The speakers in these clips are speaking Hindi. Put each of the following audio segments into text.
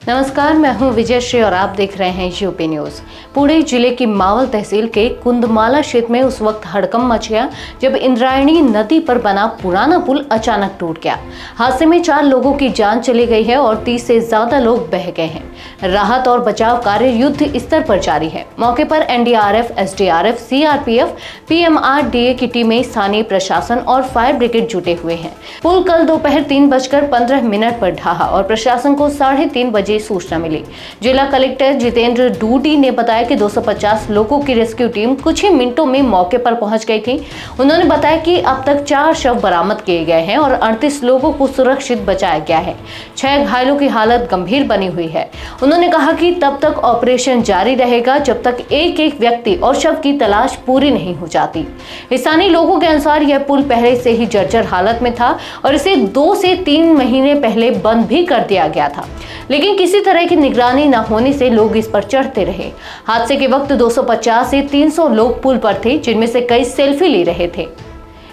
नमस्कार, मैं हूं विजय श्री और आप देख रहे हैं यूपी न्यूज। पुणे जिले की मावल तहसील के कुंदमाला क्षेत्र में उस वक्त हड़कंप मच गया जब इंद्रायणी नदी पर बना पुराना पुल अचानक टूट गया। हादसे में 4 लोगों की जान चली गई है और 30 से ज्यादा लोग बह गए हैं। राहत और बचाव कार्य युद्ध स्तर पर जारी है। मौके पर एनडीआरएफ, एसडीआरएफ, सीआरपीएफ, पीएमआरडीए की टीमें, स्थानीय प्रशासन और फायर ब्रिगेड जुटे हुए हैं। पुल कल दोपहर 3:15 पर ढहा और प्रशासन को 3:30 बजे सूचना मिली। जिला कलेक्टर जितेंद्र डूडी ने बताया कि 250 लोगों की रेस्क्यू टीम कुछ ही मिनटों में मौके पर पहुंच गई थी। उन्होंने बताया कि अब तक 4 शव बरामद किए गए हैं और 38 लोगों को सुरक्षित बचाया गया है। 6 घायलों की हालत गंभीर बनी हुई है। उन्होंने कहा कि तब तक ऑपरेशन जारी रहेगा जब तक एक व्यक्ति और शव की तलाश पूरी नहीं हो जाती। स्थानीय लोगों के अनुसार यह पुल पहले से ही जर्जर हालत में था और इसे 2 से 3 महीने पहले बंद भी कर दिया गया था, लेकिन किसी तरह की निगरानी न होने से लोग इस पर चढ़ते रहे। हादसे के वक्त 250 से 300 लोग पुल पर थे, जिनमें से कई सेल्फी ले रहे थे।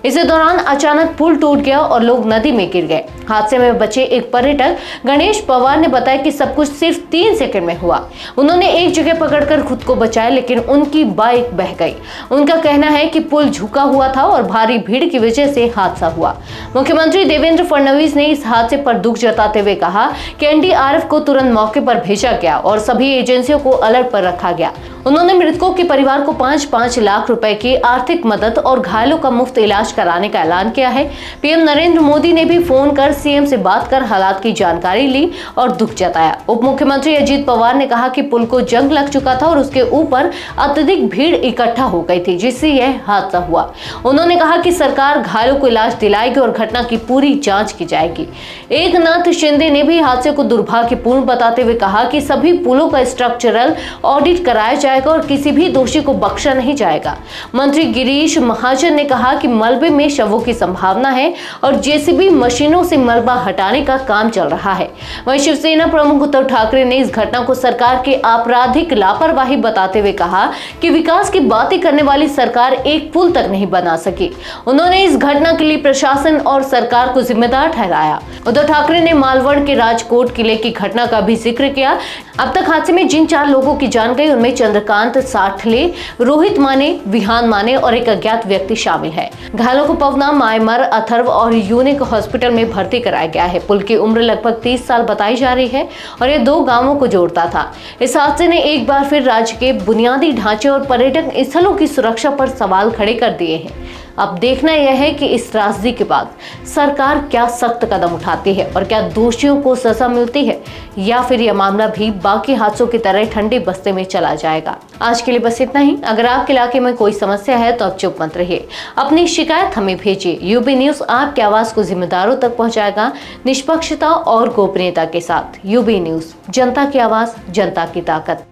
इसी दौरान अचानक पुल टूट गया और लोग नदी में गिर गए। हादसे में बचे एक पर्यटक गणेश पवार ने बताया कि सब कुछ सिर्फ 3 सेकंड में हुआ। उन्होंने एक जगह पकड़कर खुद को बचाया, लेकिन उनकी बाइक बह गई। उनका कहना है कि पुल झुका हुआ था और भारी भीड़ की वजह से हादसा हुआ। मुख्यमंत्री देवेंद्र फडणवीस ने इस हादसे पर दुख जताते हुए कहा कि एनडीआरएफ को तुरंत मौके पर भेजा गया और सभी एजेंसियों को अलर्ट पर रखा गया। उन्होंने मृतकों के परिवार को 5-5 लाख रुपए की आर्थिक मदद और घायलों का मुफ्त इलाज कराने का ऐलान किया है। पीएम नरेंद्र मोदी ने भी फोन कर सीएम से बात कर हालात की जानकारी ली और दुख जताया। उप मुख्यमंत्री अजित पवार ने कहा कि पुल को जंग लग चुका था और उसके ऊपर अत्यधिक भीड़ इकट्ठा हो गई थी, जिससे यह हादसा हुआ। उन्होंने कहा कि सरकार घायलों को इलाज दिलाएगी और घटना की पूरी जांच की जाएगी। एकनाथ शिंदे ने भी हादसे को दुर्भाग्यपूर्ण बताते हुए कहा कि सभी पुलों का स्ट्रक्चरल ऑडिट कराया जाएगा और किसी भी दोषी को बख्शा नहीं जाएगा। मंत्री गिरीश महाजन ने कहा कि मलबे में शवों की संभावना है और जेसीबी मशीनों से मलबा हटाने का काम चल रहा है। वहीं शिवसेना प्रमुख उद्धव ठाकरे ने इस घटना को सरकार के आपराधिक लापरवाही बताते हुए कहा कि विकास की बातें करने वाली सरकार एक पुल तक नहीं बना सकी। उन्होंने इस घटना के लिए प्रशासन और सरकार को जिम्मेदार ठहराया। उद्धव ठाकरे ने मालवण के राजकोट किले की घटना का भी जिक्र किया। अब तक हादसे में जिन 4 लोगों की जान गई उनमें चंद्रकांत साठले, रोहित माने, विहान माने और एक अज्ञात व्यक्ति शामिल है। घायलों को पवना, मायमर, अथर्व और यूनिक हॉस्पिटल में भर्ती कराया गया है। पुल की उम्र लगभग 30 साल बताई जा रही है और यह 2 गांवों को जोड़ता था। इस हादसे ने एक बार फिर राज्य के बुनियादी ढांचे और पर्यटक स्थलों की सुरक्षा पर सवाल खड़े कर दिए हैं। अब देखना यह है कि इस त्रासदी के बाद सरकार क्या सख्त कदम उठाती है और क्या दोषियों को सजा मिलती है, या फिर यह मामला भी बाकी हादसों की तरह ठंडे बस्ते में चला जाएगा। आज के लिए बस इतना ही। अगर आपके इलाके में कोई समस्या है तो आप चुप मत रहिए, अपनी शिकायत हमें भेजिए। यूपी न्यूज आपकी आवाज को जिम्मेदारों तक पहुंचाएगा, निष्पक्षता और गोपनीयता के साथ। यूपी न्यूज, जनता की आवाज, जनता की ताकत।